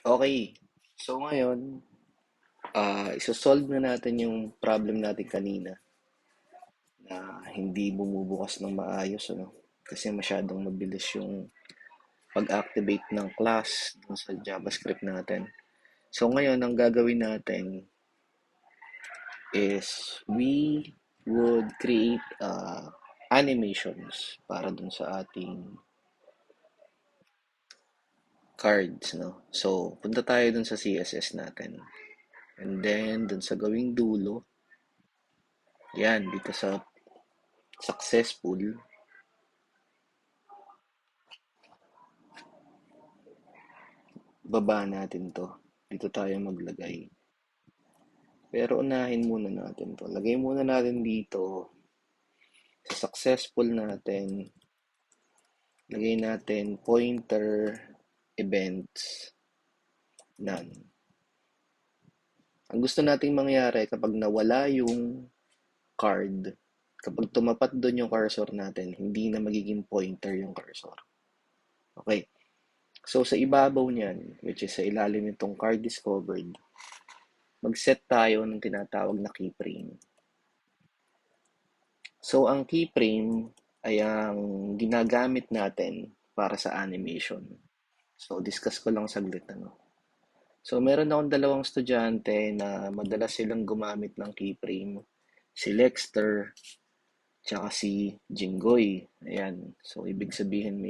Okay. So ngayon, isosolve na natin yung problem natin kanina na hindi bumubukas ng maayos, ano? Kasi masyadong mabilis yung pag-activate ng class dun sa JavaScript natin. So ngayon, ang gagawin natin is we would create animations para dun sa ating cards, no? So, punta tayo dun sa CSS natin. And then, dun sa gawing dulo, yan, dito sa successful, baba natin to. Dito tayo maglagay. Pero unahin muna natin to. Lagay muna natin dito sa successful natin. Lagay natin pointer events none. Ang gusto nating mangyari kapag nawala yung card, kapag tumapat doon yung cursor natin, hindi na magiging pointer yung cursor. Okay. So, sa ibabaw niyan, which is sa ilalim nitong card discovered, mag-set tayo ng tinatawag na keyframe. So, ang keyframe ay ang ginagamit natin para sa animation. So, discuss ko lang saglit, ano. So, meron akong dalawang estudyante na madalas silang gumamit ng keyframe. Si Lexter, tsaka si Jinggoy. Ayan. So, ibig sabihin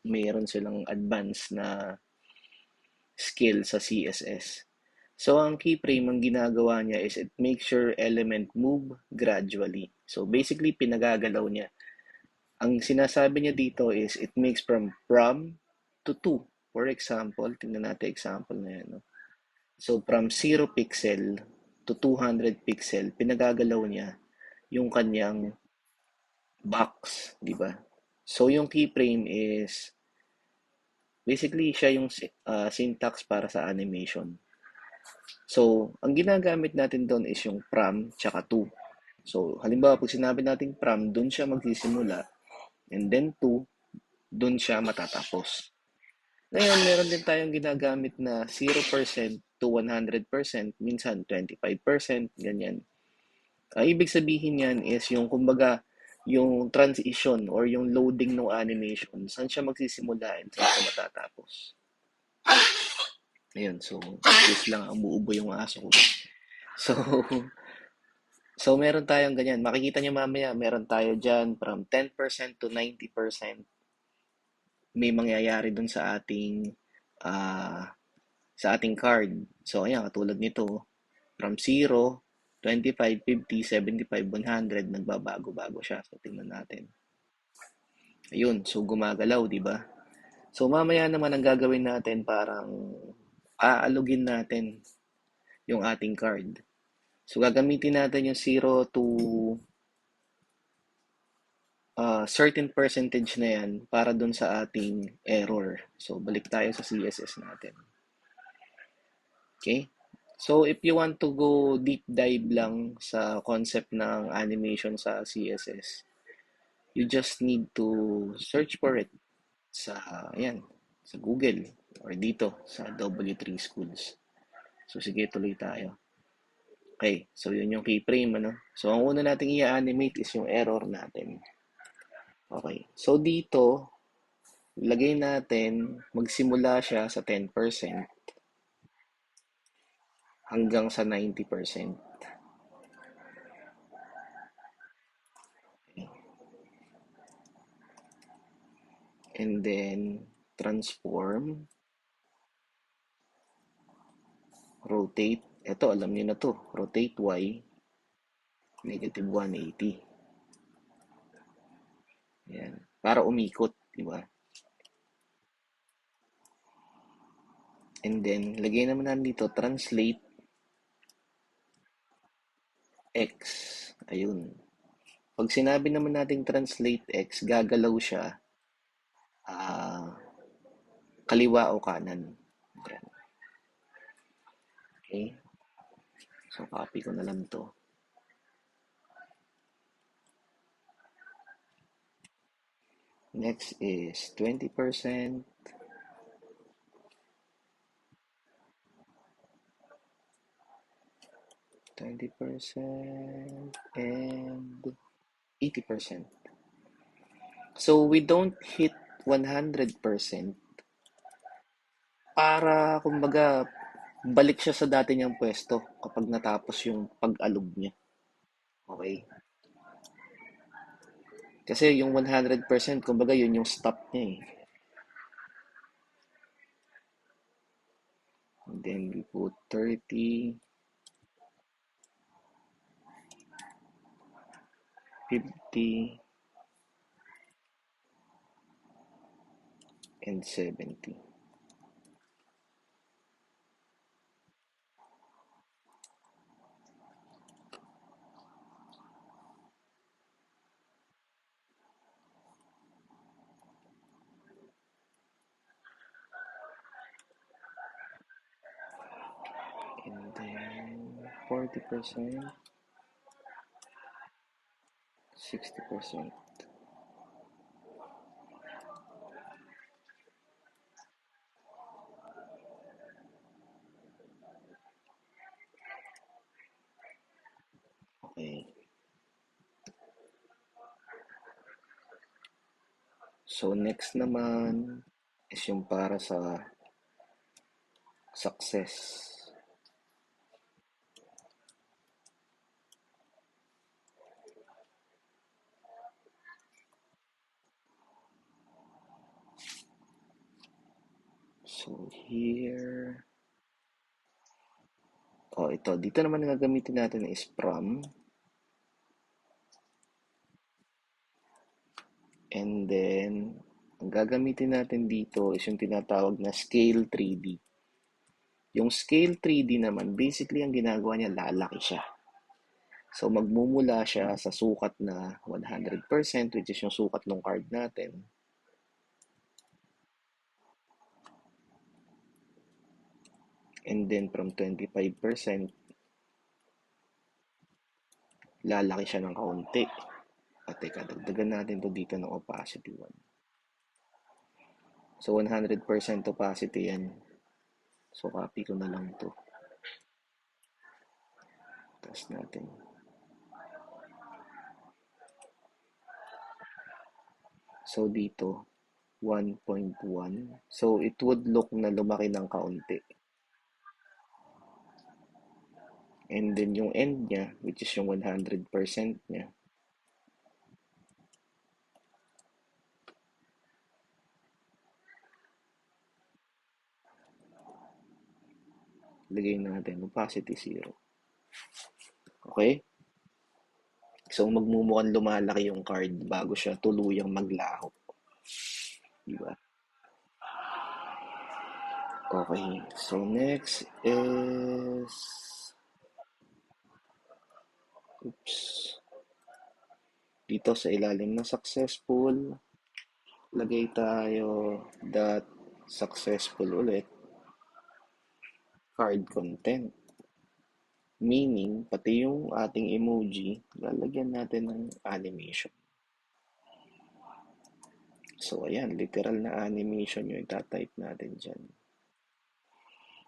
mayroon silang advanced na skill sa CSS. So, ang keyframe, ang ginagawa niya is it makes your element move gradually. So, basically, pinagagalaw niya. Ang sinasabi niya dito is it makes from to 2. For example, tingnan natin example na yan. No? So, from 0 pixel to 200 pixel, pinagagalaw niya yung kanyang box, di ba? So, yung keyframe is basically siya yung syntax para sa animation. So, ang ginagamit natin doon is yung from tsaka to. So, halimbawa, pag sinabi natin from, doon siya magsisimula. And then to, doon siya matatapos. Ngayon, meron din tayong ginagamit na 0% to 100%, minsan 25%, ganyan. Ibig sabihin yan is yung, kumbaga, yung transition or yung loading ng animation, saan siya magsisimula and saan siya matatapos. Ayun, so, please lang, umuubo yung aso ko. So, so meron tayong ganyan. Makikita niyo mamaya, meron tayo dyan from 10% to 90%. May mangyayari dun sa ating card. So, ayan, katulad nito, from 0, 25, 50, 75, 100, nagbabago-bago siya. So, tingnan natin. Ayun, so gumagalaw, di ba? So, mamaya naman ang gagawin natin, parang aalugin natin yung ating card. So, gagamitin natin yung 0 to certain percentage na yan para dun sa ating error. So, balik tayo sa CSS natin. Okay? So, if you want to go deep dive lang sa concept ng animation sa CSS, you just need to search for it sa, ayan, sa Google or dito sa W3 Schools. So, sige, tuloy tayo. Okay, so yun yung keyframe, ano? So, ang una nating i-animate is yung error natin. Okay, so dito, lagay natin, magsimula siya sa 10% hanggang sa 90%. And then, transform, rotate. Ito, alam niyo na to. Rotate Y, negative 180. Yan. Para umikot, di ba? And then, lagay naman natin dito, translate X. Ayun. Pag sinabi naman natin translate X, gagalaw siya kaliwa o kanan. Yan. Okay? So, copy ko na lang to. Next is 20%. 20% and 80%. So we don't hit 100% para kumbaga balik siya sa dati niyang pwesto kapag natapos yung pag-alog niya. Okay? Kasi yung 100% kumbaga yun yung stop niya eh. And then we put 30, 50, and 70. And then 40%, 60%. Okay. So next naman is yung para sa success. So here, ito. Dito naman gagamitin natin is from. And then, ang gagamitin natin dito is yung tinatawag na scale 3D. Yung scale 3D naman, basically ang ginagawa niya, lalaki siya. So, magmumula siya sa sukat na 100%, which is yung sukat ng card natin. And then, from 25%, lalaki siya ng kaunti. At teka, dagdagan natin to dito ng opacity 1. So, 100% opacity yan. So, copy ko na lang to. Test natin. So, dito, 1.1. So, it would look na lumaki ng kaunti. And then, yung end niya, which is yung 100% niya, lagay natin opacity 0. Okay? So, magmumukhang lumalaki yung card bago siya tuluyang maglaho. Diba? Okay. So, next is... Oops. Dito sa ilalim na successful, lagay tayo that successful ulit. Card content. Meaning, pati yung ating emoji, lalagyan natin ng animation. So, ayan, literal na animation yung itatype natin dyan.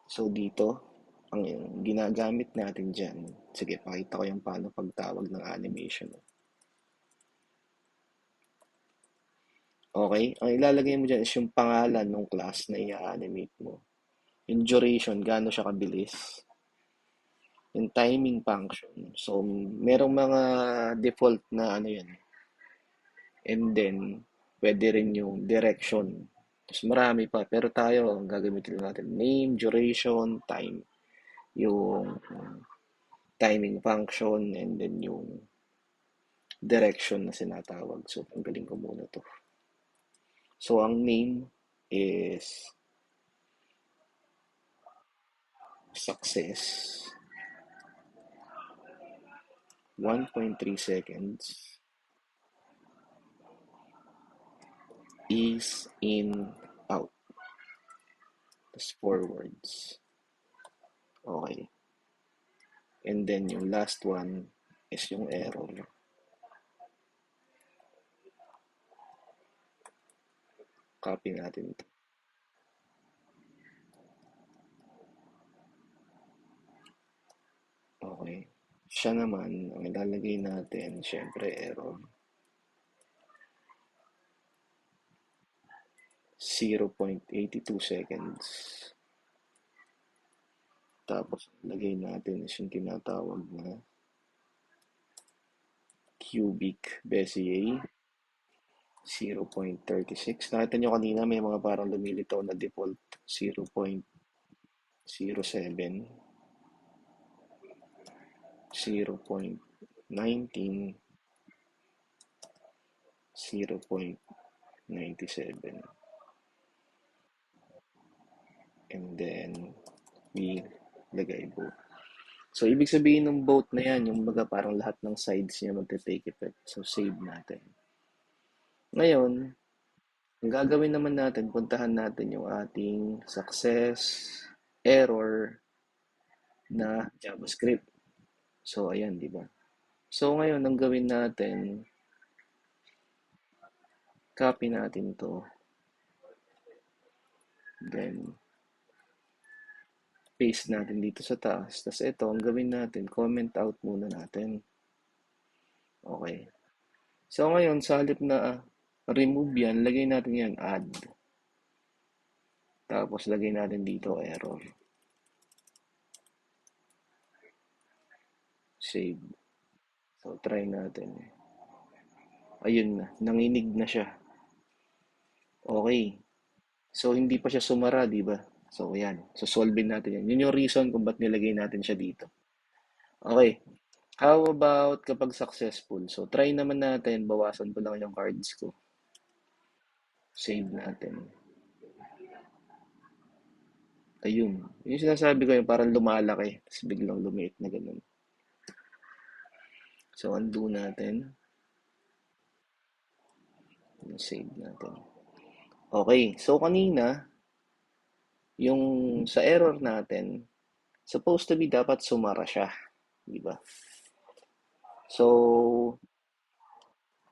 So, dito, ang ginagamit natin dyan, sige, pakita ko yung paano pagtawag ng animation. Okay? Ang ilalagay mo dyan is yung pangalan ng class na i-animate mo. Yung duration, gaano siya kabilis. Yung timing function. So, merong mga default na ano yan. And then, pwede rin yung direction. Tapos marami pa. Pero tayo, ang gagamitin natin, name, duration, time. Yung timing function, and then yung direction na sinatawag. So, tanggalin ko muna to. So, ang name is success. 1.3 seconds is in, out. Tapos forwards. Okay. And then yung last one is yung error. Copy natin ito. Okay. Siya naman, ang ilalagay natin, syempre error 0.82 seconds. Tapos, lagay natin is yung tinatawag na cubic Bezier 0.36. Nakita nyo kanina may mga parang lumilitaw na default 0.07, 0.19, 0.97. And then, we lagay both. So, ibig sabihin ng both na yan, yung mga parang lahat ng sides niya magte-take effect. So, save natin. Ngayon, ang gagawin naman natin, puntahan natin yung ating success, error na JavaScript. So, ayan, di ba? So, ngayon, ang gawin natin, copy natin to. Then, paste natin dito sa taas. Tapos ito, ang gawin natin, comment out muna natin. Okay. So, ngayon, sa halip na remove yan, lagay natin yan, add. Tapos, lagay natin dito, error. Save. So, try natin. Ayun na, nanginig na siya. Okay. So, hindi pa siya sumara, di ba? So, yan. So, solvein natin yan. Yun yung reason kung ba't nilagay natin siya dito. Okay. How about kapag successful? So, try naman natin. Bawasan ko lang yung cards ko. Save natin. Ayun. Yung sinasabi ko yung parang lumalaki. Tapos biglang lumiit na ganun. So, undo natin. Save natin. Okay. So, kanina, yung sa error natin, supposed to be dapat sumara siya. Diba? So,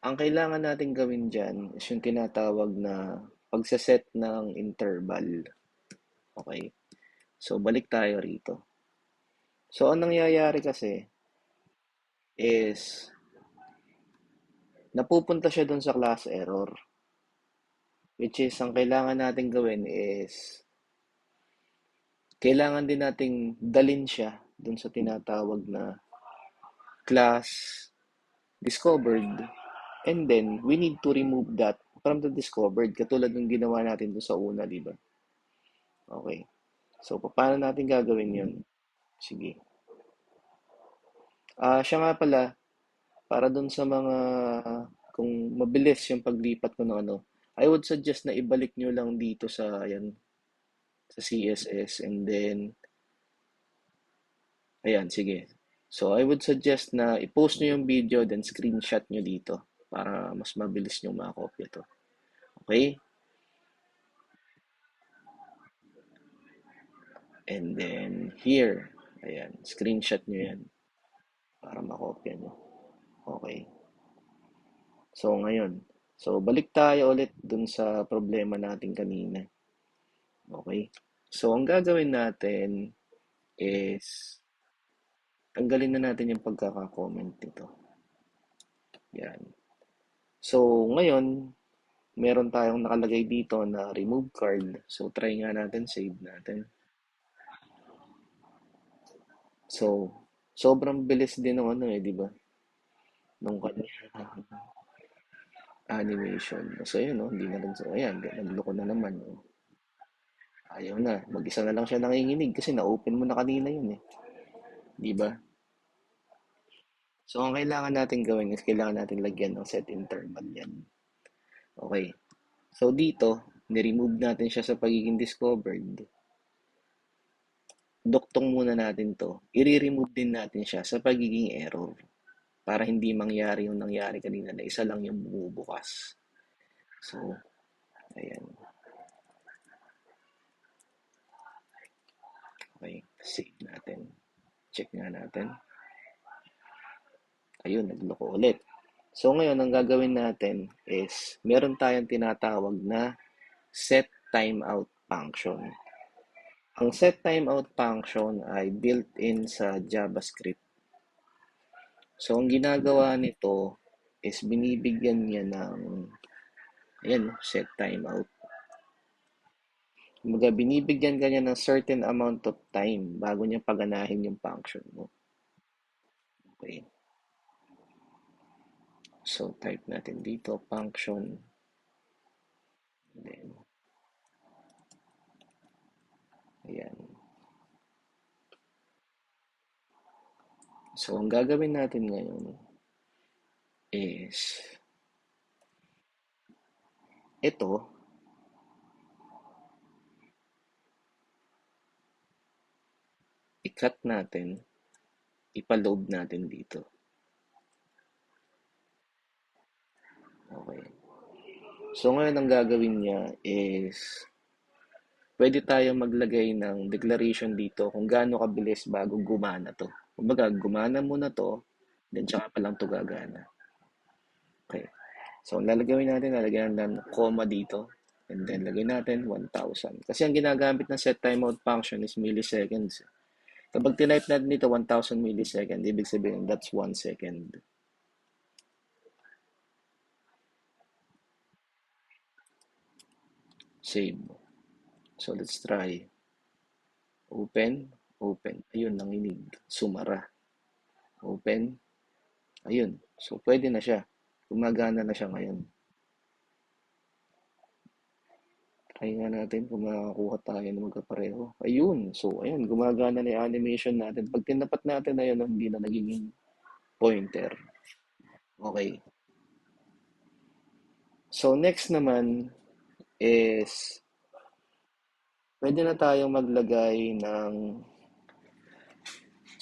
ang kailangan natin gawin dyan is yung tinatawag na pagsaset ng interval. Okay. So, balik tayo rito. So, ang nangyayari kasi is napupunta siya dun sa class error. Which is, ang kailangan natin gawin is kailangan din nating dalin siya dun sa tinatawag na class discovered. And then, we need to remove that from the discovered. Katulad ng ginawa natin dun sa una, di ba? Okay. So, paano natin gagawin yun? Sige. Siya nga pala, para dun sa mga, kung mabilis yung paglipat ko ng ano, I would suggest na ibalik nyo lang dito sa, ayan, sa CSS and then, ayan, sige. So, I would suggest na i-post nyo yung video then screenshot nyo dito para mas mabilis nyo makakopya to. Okay? And then, here, ayan, screenshot nyo yan para makopya nyo. Okay. So, ngayon, so balik tayo ulit dun sa problema natin kanina. Okay? So, ang gagawin natin is tanggalin na natin yung pagkaka-comment nito. Yan. So, ngayon, meron tayong nakalagay dito na remove card. So, try nga natin, save natin. So, sobrang bilis din ng ano di ba? Nung kanya animation. So, yun, no? Hindi na rin so, ayan, nagloko na naman. No? Ayaw na. Mag-isa na lang siya nanginginig kasi na-open mo na kanina yun Di ba? So, ang kailangan natin gawin is kailangan natin lagyan ng set interval yan. Okay. So, dito, ni-remove natin siya sa pagiging discovered. Duktong muna natin to. I-remove din natin siya sa pagiging error. Para hindi mangyari yung nangyari kanina na isa lang yung bumubukas. So, ayan. Okay. Save natin. Check nga natin. Ayun, nagloko ulit. So ngayon, ang gagawin natin is, meron tayong tinatawag na set timeout function. Ang set timeout function ay built-in sa JavaScript. So, ang ginagawa nito is binibigyan niya ng, ayan, set timeout. Kumbaga, binibigyan ka niya ng certain amount of time bago niya paganahin yung function mo. Okay. So, type natin dito, function. Then, ayan. So, ang gagawin natin ngayon is, ito, i-cut natin, ipa-load natin dito. Okay. So, ngayon ang gagawin niya is, pwede tayo maglagay ng declaration dito kung gaano kabilis bago gumana to. Kumbaga, gumana muna to, then tsaka pa lang to gagana. Okay. So, ang lalagawin natin, lalagyan ng comma dito. And then, lagay natin 1,000. Kasi ang ginagamit ng set timeout function is milliseconds. Kapag tinype natin dito 1,000 milliseconds, ibig sabihin that's 1 second. Save. So, let's try. Open, open. Ayun, nanginig. Sumara. Open. Ayun. So, pwede na siya. Gumagana na siya ngayon. Try nga natin kung makakuha tayo ng magkapareho. Ayun. So, ayun. Gumagana na yung animation natin. Pag tinapat natin na yun, hindi na nagiging pointer. Okay. So, next naman is pwede na tayong maglagay ng.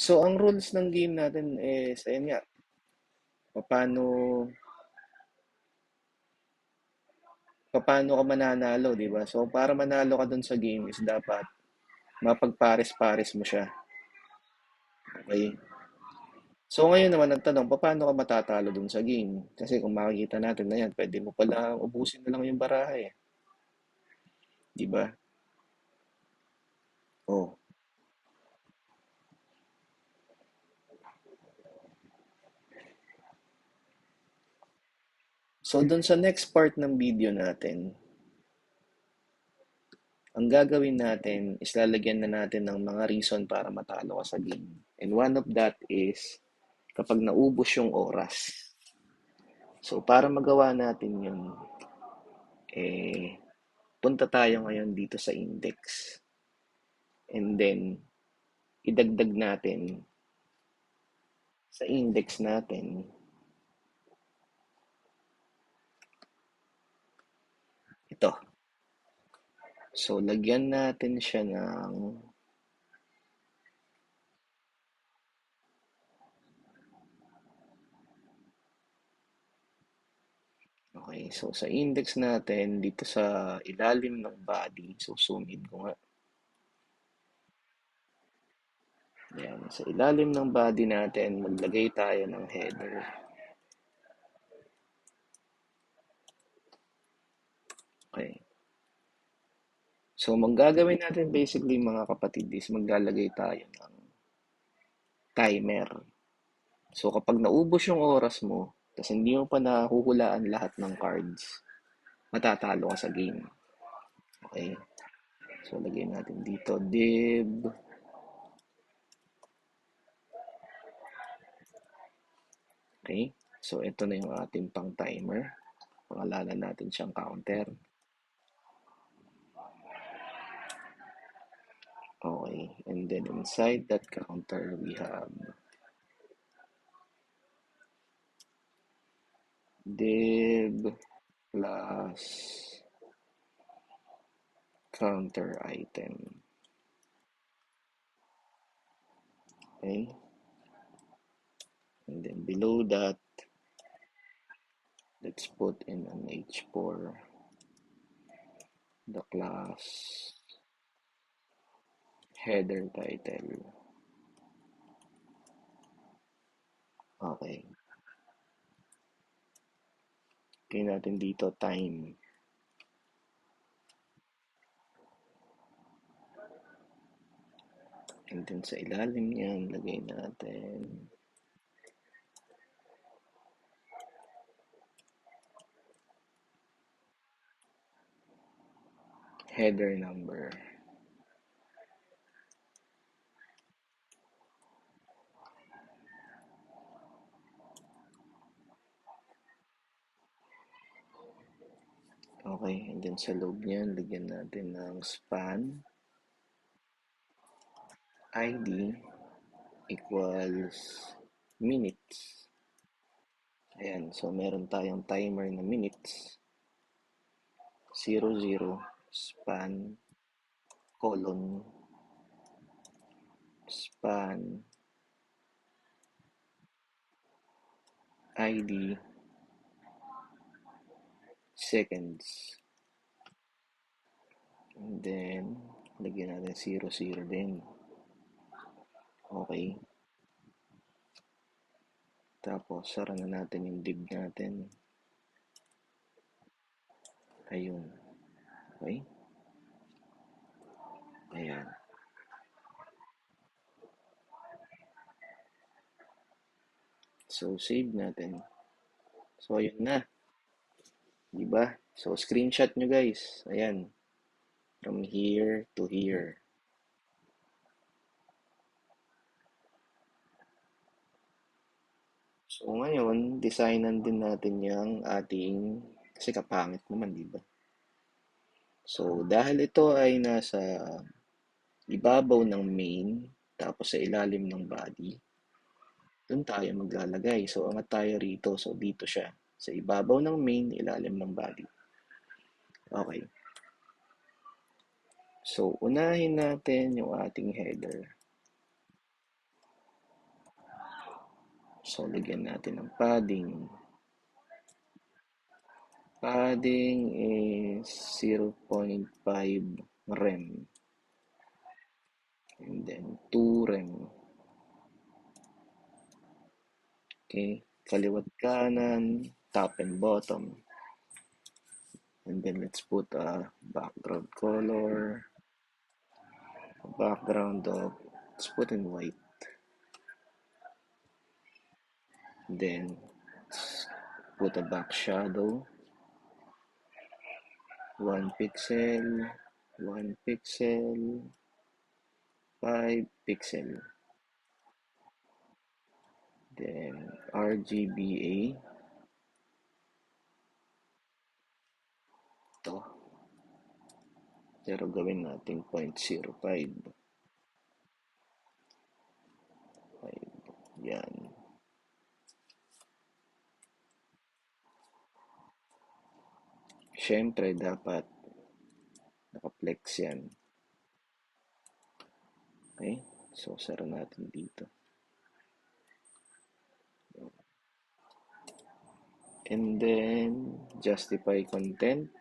So, ang rules ng game natin is, ayun nga, paano, paano ka mananalo, di ba? So, para manalo ka dun sa game is dapat mapagpares-pares mo siya. Okay? So, ngayon naman ang tanong, paano ka matatalo dun sa game? Kasi kung makikita natin na yan, pwede mo pala ubusin na lang yung baraha eh. Di ba? Oh. So, dun sa next part ng video natin, ang gagawin natin is lalagyan na natin ng mga reason para matalo ka sa game. And one of that is kapag naubos yung oras. So, para magawa natin yun, punta tayo ngayon dito sa index. And then, idagdag natin sa index natin ito. So, lagyan natin siya ng okay, so sa index natin dito sa ilalim ng body, so zoom in ko nga. Yan, sa ilalim ng body natin, maglagay tayo ng header. Okay. So, manggagawin natin basically mga kapatid is maglalagay tayo ng timer. So, kapag naubos yung oras mo, tapos hindi mo pa nahuhulaan lahat ng cards, matatalo ka sa game. Okay? So, lagay natin dito, div. Okay? So, ito na yung ating pang timer. Pangalanan natin siyang counter. Okay. And then inside that counter, we have div plus counter item. Okay? And then below that, let's put in an H4 the class header title. Okay. Kaya natin dito time. And then sa ilalim niyan, lagay natin header number. Okay, and then sa loob niyan, lagyan natin ng span ID equals minutes. Ayan, so meron tayong timer na minutes, 00, span, colon, span, ID, seconds. And then, lagyan natin 00 din. Okay. Tapos, sara na natin yung div natin. Ayun. Okay. Ayan. So, save natin. So, ayun na. Diba? So, screenshot nyo guys. Ayan. From here to here. So, ngayon, designan din natin yung ating, kasi kapangit naman, diba? So, dahil ito ay nasa ibabaw ng main, tapos sa ilalim ng body, doon tayo maglalagay. So, angat tayo rito. So, dito siya. Sa ibabaw ng main, ilalim ng body. Okay. So, unahin natin yung ating header. So, lagyan natin ng padding. Padding is 0.5 rem. And then 2 rem. Okay. Kaliwat kanan, top and bottom. And then let's put a background color. Background of, let's put in white. Then let's put a back shadow. 1 pixel, 1 pixel, 5 pixel. Then RGBA. Ito. Pero gawin natin 0.05. Yan. Siyempre, dapat naka-flex yan. Okay? So, sara natin dito. And then, justify content.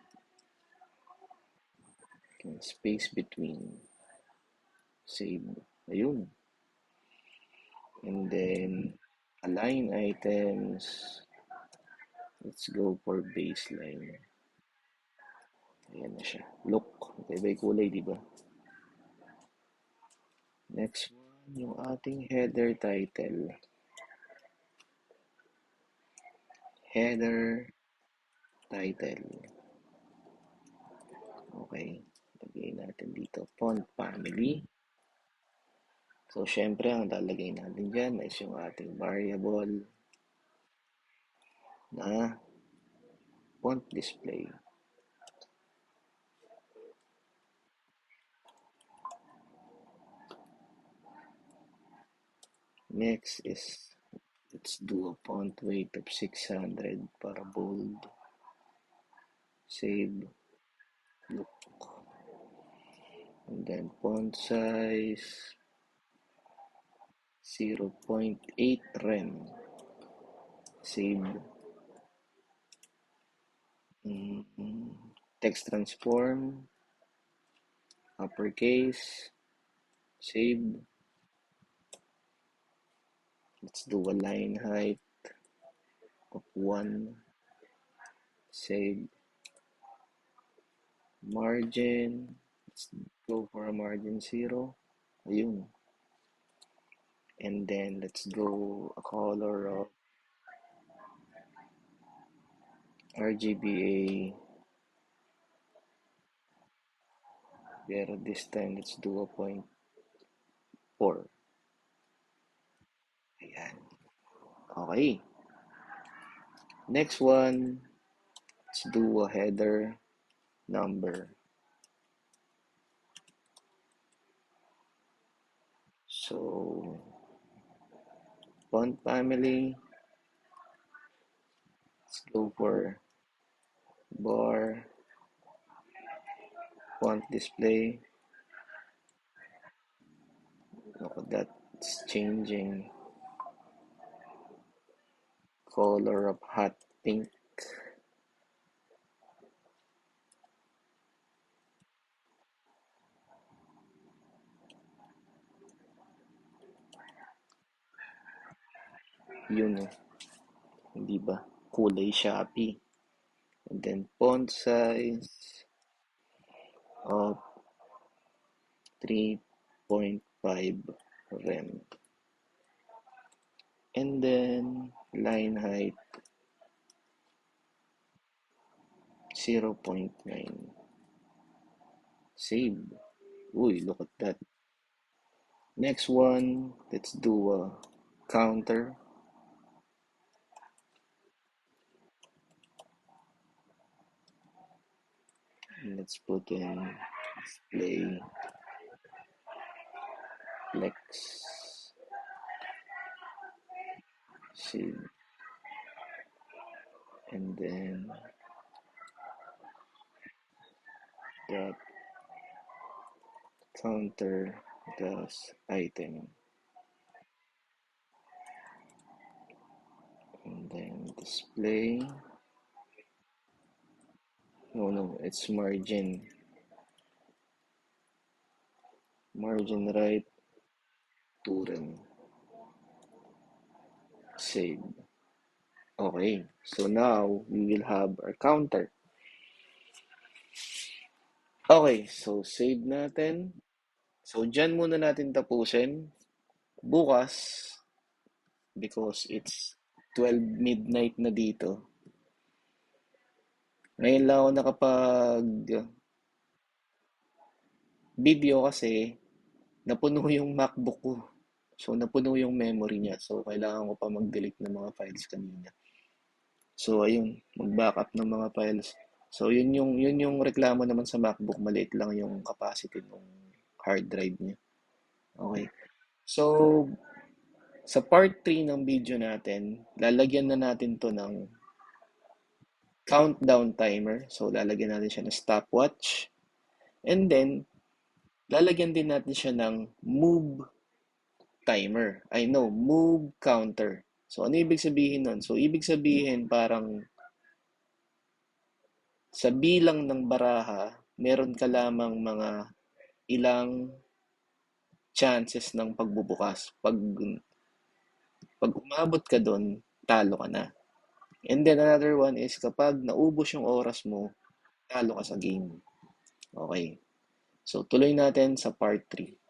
Space between. Save. Ayun. And then, align items. Let's go for baseline. Ayan na siya. Look. Iba-iba'y kulay, di ba? Next one, yung ating header title. Header title. Okay. Lagay natin dito. Font family. So, syempre, ang lalagay natin dyan is yung ating variable na font display. Next is, let's do a font weight of 600 para bold. Save. Look. And then font size 0.8 rem. Save. Text transform. Uppercase. Save. Let's do a line height of 1. Save. Margin. Let's go for a margin 0. Ayun. And then let's go a color of RGBA Pero this time, let's do a point 4. Ayan. Okay. Next one, let's do a header number. So, font family, let's go for bar, font display. Look at that, it's changing. Color of hot pink. Yun eh. Hindi ba? Kulay Shopee. And then font size of 3.5 rem. And then line height 0.9. Save. Uy, look at that. Next one, let's do a counter. Let's put in display flex. Save. And then dot counter dash item. And then display. No, it's margin. Margin right, 2 rem. Save. Okay, so now we will have our counter. Okay, so save natin. So dyan muna natin tapusin. Bukas, because it's 12 midnight na dito. Ngayon lang ako nakapag-video kasi napuno yung MacBook ko. So napuno yung memory niya. So kailangan ko pa mag-delete ng mga files kanina. So ayun, mag-backup ng mga files. So yun yung reklamo naman sa MacBook, maliit lang yung capacity ng hard drive niya. Okay. So sa part 3 ng video natin, lalagyan na natin to ng countdown timer. So lalagyan natin siya ng stopwatch. And then lalagyan din natin siya ng move timer. I know, move counter. So ano ibig sabihin nun? So ibig sabihin parang sa bilang ng baraha, meron ka lamang mga ilang chances ng pagbubukas. Pag umabot ka doon, talo ka na. And then another one is kapag naubos yung oras mo, talo ka sa game. Okay. So tuloy natin sa part 3.